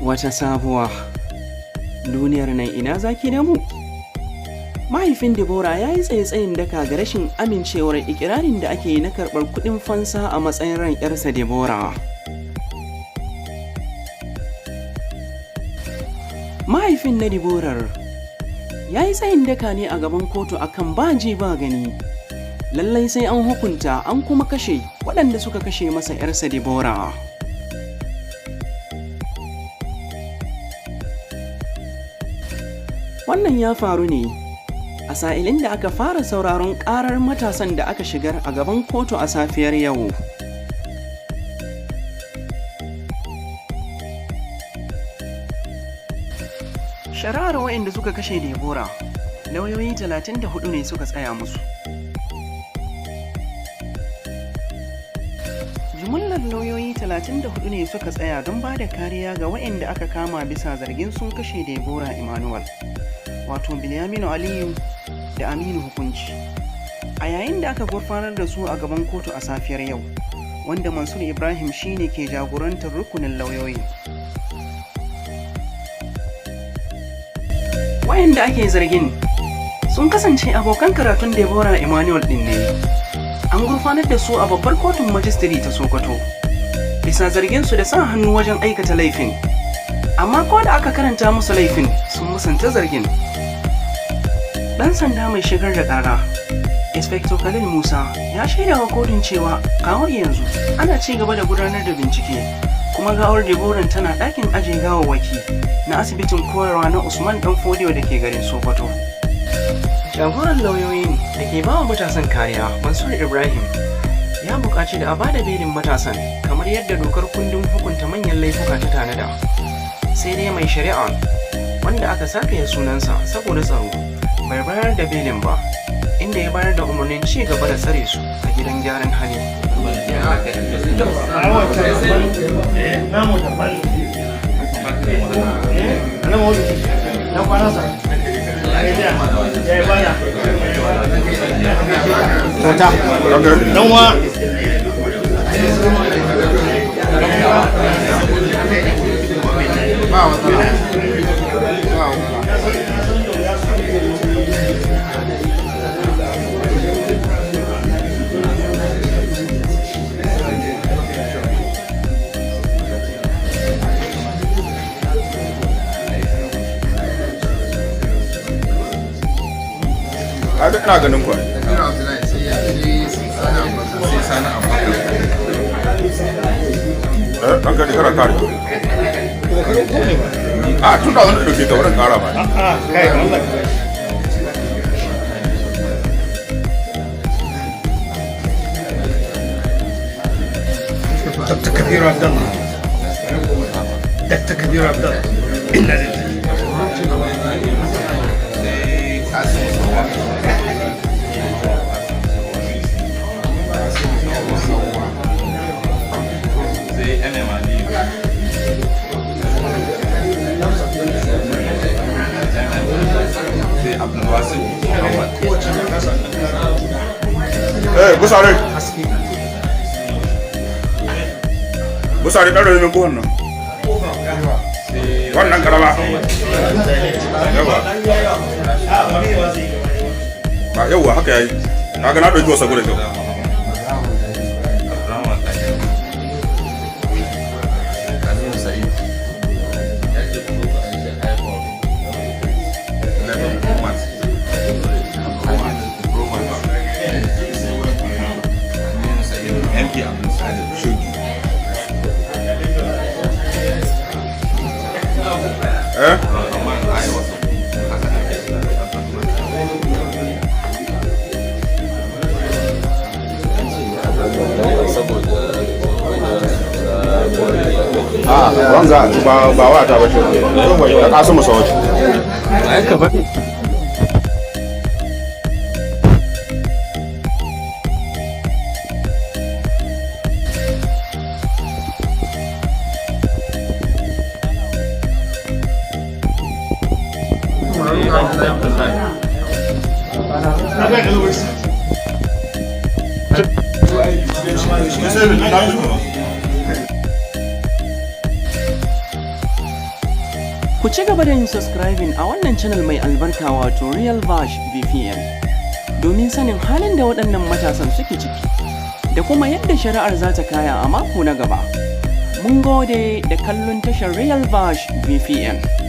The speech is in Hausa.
Wata sabuwa duniyar nan ina zaki da mu? Mahaifin Deborah ya yi tsaye-tsayin daka ga rashin amincewar ikirarin da ake yi na karɓar kuɗin fansa a matsayin ran 'yarsa Deborah. Mahaifin na Deborah ya yi tsayin daka ne a gaban kotu akan ba ji ba gani. Lallai sai an hukunta an kuma kashe waɗanda suka kashe masa 'yarsa Deborah. Wannan ya faru ne a sa'ilin da aka fara sauraron ƙarar matasan da aka shigar a gaban kotu a safiyar yau. Shari'ar waɗanda suka kashe Deborah, lauyoyi 34 ne suka tsaya musu. Jumlar lauyoyi 34 ne suka tsaya don ba da kariya ga waɗanda aka kama bisa zargin sun kashe Deborah Emmanuel, wato Bilyaminu Aliyu da Aminu Hukunci. A yayin da aka gurfanar da su a gaban kotu a safiyar yau, wanda Mansur Ibrahim shine ke jagorantar rukunin lauyoyi. Wayanda ake zargin sun kasance abokan karatun Deborah Emmanuel din ne. An gurfanar da su a babbar kotun majistare ta Sokoto bisa zargin su da sa hannu wajen aikata laifin. Amma ko da aka karanta musu laifin sun musanta zargin. Ɗan sanda mai shigar da ƙara, Inspector Khalil Musa, ya shaida wa kotun cewa kawar yanzu ana ci gaba da gudanar da bincike, kuma gawar Deborah tana ɗakin ajiye gawawwaki na asibitin koyarwa na Usman Dan Fodiyo da ke garin Sokoto. Jagoran lauyoyin da ke bawa matasan kariya, Mansur Ibrahim, ya buƙaci da a bada belin matasan kamar yadda dokar kundin hukunta manyan laifuka ta tanada. Sai dai mai shari'a, wanda aka sake sunansa saboda tsaro, bai bayar da belin ba, inda ya bayar da umarnin ci gaba da tsare su a gidan gyaran hali. Ina ganin kwa. Ɗan gani kara kare. A tun da wani ɗauke ta wurin ƙara ba. Dr. Kabiru Abdullah. Dr. Kabiru Abdullah. Inna lillahi. Busare. Busare ɗan rarramin buhun nan. Wannan ƙarama. Yawa. Ba yawa haka yayi. Kaga na ɗauki wasa gurin kyau. Wanza ba wata ba ce da kasu musa wace ka ba Ku ci gaba da yin subscribing a wannan channel mai albarka wato Real Vash VPN domin sanin halin da waɗannan matasan suke ciki da kuma yadda shari'ar za ta kaya a mako na gaba. Mun gode da kallon tashar Real Vash VPN.